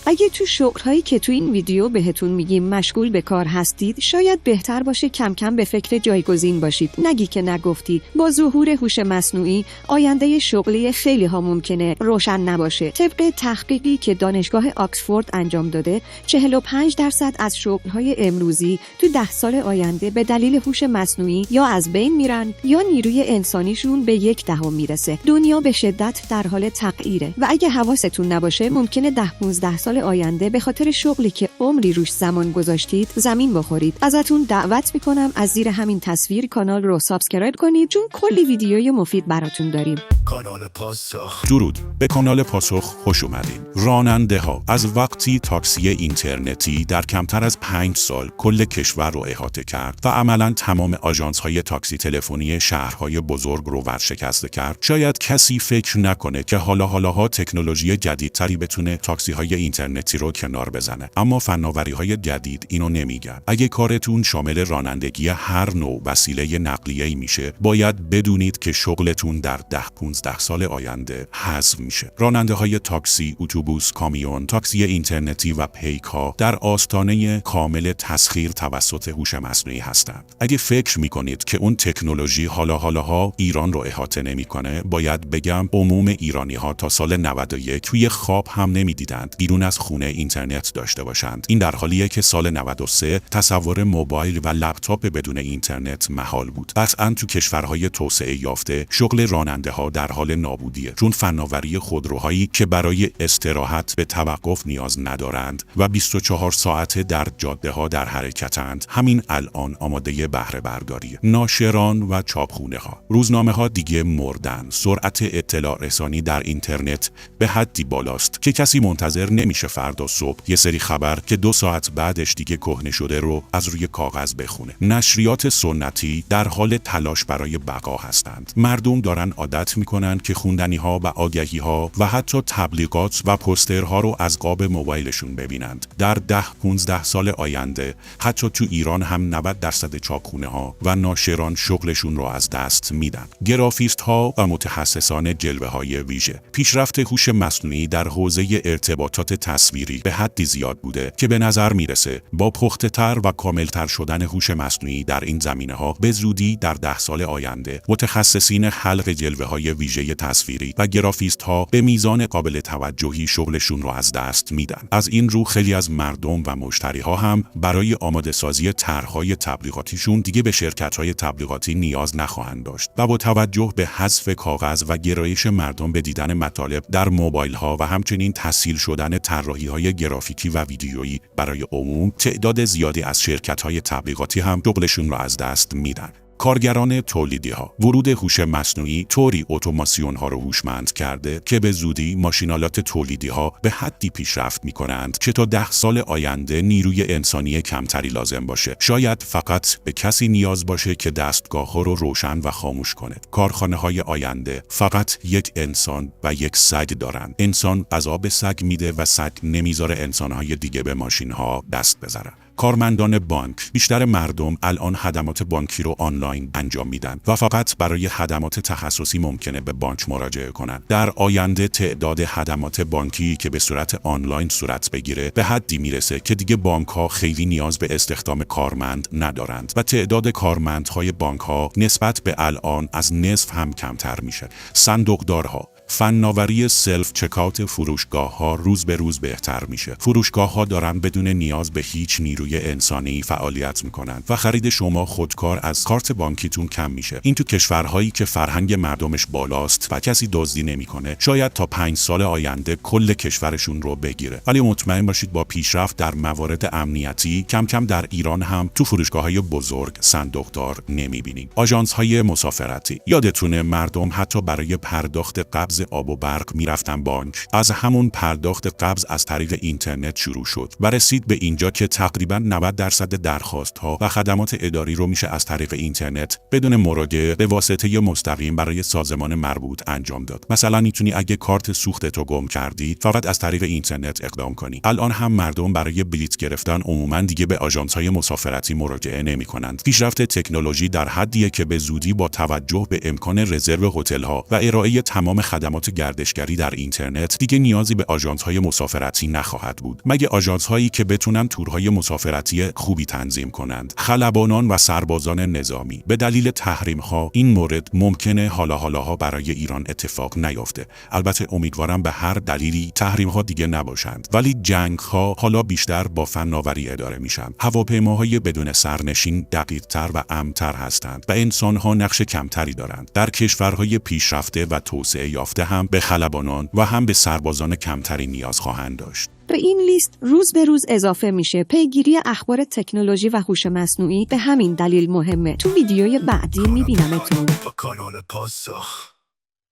اگه تو شغل‌هایی که تو این ویدیو بهتون میگیم مشغول به کار هستید، شاید بهتر باشه کم کم به فکر جایگزین باشید. نگی که نگفتی. با ظهور هوش مصنوعی آینده شغلی خیلی ها ممکنه روشن نباشه. طبق تحقیقی که دانشگاه آکسفورد انجام داده، 45% از شغل‌های امروزی تو 10 سال آینده به دلیل هوش مصنوعی یا از بین میرن یا نیروی انسانیشون به 1/10 میرسه. دنیا به شدت در حال تغییره و اگه حواستون نباشه ممکنه 10-15 سال آینده به خاطر شغلی که عمری روش زمان گذاشتید زمین بخورید. ازتون دعوت میکنم از زیر همین تصویر کانال رو سابسکرایب کنید، چون کلی ویدیوی مفید براتون داریم. کانال پاسخ. درود، به کانال پاسخ خوش اومدین. راننده ها از وقتی تاکسی اینترنتی در کمتر از 5 سال کل کشور رو احاطه کرد و عملاً تمام آژانس های تاکسی تلفنی شهرهای بزرگ رو ورشکسته کرد، شاید کسی فکر نکنه که حالاها تکنولوژی جدیدتری بتونه تاکسی های اینترنتی رو کنار بزنه. اما فناوری های جدید اینو نمیگن. اگه کارتون شامل رانندگی هر نوع وسیله نقلیه‌ای میشه، باید بدونید که شغلتون در 10-15 سال آینده حذف میشه. راننده های تاکسی، اتوبوس، کامیون، تاکسی اینترنتی و پیک‌ها در آستانه کامل تسخیر توسط هوش مصنوعی هستند. اگه فکر میکنید که اون تکنولوژی حالاها ایران رو احاطه نمیکنه، باید بگم عموم ایرانی‌ها تا سال 91 توی خواب هم نمیدیدند بیرون از خونه اینترنت داشته باشند. این در حالیه که سال 93 تصور موبایل و لپتاپ بدون اینترنت محال بود. قطعاً تو کشورهای توسعه یافته شغل راننده‌ها در حال نابودیه، چون فناوری خودروهایی که برای استراحت به توقف نیاز ندارند و 24 ساعته در جاده‌ها در حرکتند، همین الان آماده بهره برداریه. ناشران و چاپخونه‌ها، روزنامه‌ها دیگه مردن. سرعت اطلاع رسانی در اینترنت به حدی بالاست که کسی منتظر نمیشه فردا صبح یه سری خبر که 2 ساعت بعدش دیگه کهنه شده رو از روی کاغذ بخونه. نشریات سنتی در حال تلاش برای بقا هستند. مردم دارن عادت میکنن که خوندنی‌ها و آگهی‌ها و حتی تبلیغات و پوسترها رو از قاب موبایلشون ببینند. در 10-15 سال آینده حتی تو ایران هم 90% چاپخونه‌ها و ناشران شغلشون رو از دست میدن. گرافیست‌ها و متخصصان جلوه‌های ویژه. پیشرفت هوش مصنوعی در حوزه ارتباطات تصویری به حدی زیاد بوده که به نظر میرسه با پخته‌تر و کاملتر شدن هوش مصنوعی در این زمینه‌ها به زودی در 10 سال آینده متخصصین خلق جلوه‌های ویژه تصویری و گرافیست‌ها به میزان قابل توجهی شغلشون رو از دست میدن. از این رو خیلی از مردم و مشتری‌ها هم برای آماده سازی طرح‌های تبلیغاتیشون دیگه به شرکت‌های تبلیغاتی نیاز نخواهند داشت و با توجه به حذف کاغذ و گرایش مردم به دیدن مطالب در موبایل‌ها و همچنین تسهیل شدن طراحی‌های گرافیکی و ویدیویی برای عموم، تعداد زیادی از شرکت‌های تبلیغاتی هم شغلشون رو از دست میدن. کارگران تولیدی‌ها، ورود هوش مصنوعی طوری اتوماسیون‌ها رو هوشمند کرده که به زودی ماشینالات تولیدی‌ها به حدی پیشرفت می‌کنند که تا 10 سال آینده نیروی انسانی کمتری لازم باشه. شاید فقط به کسی نیاز باشه که دستگاه‌ها رو روشن و خاموش کنه. کارخانه‌های آینده فقط یک انسان و یک سگ دارن. انسان غذا به سگ میده و سگ نمیذاره انسان‌های دیگه به ماشین‌ها دست بزنن. کارمندان بانک، بیشتر مردم الان خدمات بانکی رو آنلاین انجام میدن و فقط برای خدمات تخصصی ممکنه به بانک مراجعه کنند. در آینده تعداد خدمات بانکی که به صورت آنلاین صورت بگیره به حدی میرسه که دیگه بانک‌ها خیلی نیاز به استخدام کارمند ندارند و تعداد کارمندهای بانک‌ها نسبت به الان از نصف هم کمتر میشه. صندوقدارها، فناوری سلف چکاوت فروشگاه‌ها روز به روز بهتر میشه. فروشگاه‌ها دارن بدون نیاز به هیچ نیروی انسانی فعالیت میکنن و خرید شما خودکار از کارت بانکیتون کم میشه. این تو کشورهایی که فرهنگ مردمش بالاست و کسی دزدی نمیکنه، شاید تا 5 سال آینده کل کشورشون رو بگیره. ولی مطمئن باشید با پیشرفت در موارد امنیتی کم کم در ایران هم تو فروشگاه‌های بزرگ صندوقدار نمیبینیم. آژانس‌های مسافرتی، یادتونه مردم حتی برای پرداخت قبض آب و برق میرفتن بانک. از همون پرداخت قبض از طریق اینترنت شروع شد و رسید به اینجا که تقریباً 90% درخواست‌ها و خدمات اداری رو میشه از طریق اینترنت بدون مراجعه به واسطه مستقیم برای سازمان مربوط انجام داد. مثلا میتونی اگه کارت سوختتو گم کردی فقط از طریق اینترنت اقدام کنی. الان هم مردم برای بلیط گرفتن عموماً دیگه به آژانس‌های مسافرتی مراجعه نمی‌کنند. پیشرفت تکنولوژی در حدیه که به زودی با توجه به امکان رزرو هتل‌ها و ارائه تمام خدمات خدمات گردشگری در اینترنت دیگه نیازی به آژانس‌های مسافرتی نخواهد بود، مگه آژانس‌هایی که بتونن تورهای مسافرتی خوبی تنظیم کنند. خلبانان و سربازان نظامی. به دلیل تحریم‌ها این مورد ممکنه حالاها برای ایران اتفاق نیفته. البته امیدوارم به هر دلیلی تحریم‌ها دیگه نباشند، ولی جنگ‌ها حالا بیشتر با فناوری اداره میشن. هواپیماهای بدون سرنشین دقیق‌تر و امن‌تر هستند و انسان‌ها نقش کمتری دارند. در کشورهای پیشرفته و توسعه یافته هم به خلبانان و هم به سربازان کمتری نیاز خواهند داشت. به این لیست روز به روز اضافه میشه. پیگیری اخبار تکنولوژی و هوش مصنوعی به همین دلیل مهمه. تو ویدیوی بعدی میبینمتون. کانال پاسخ.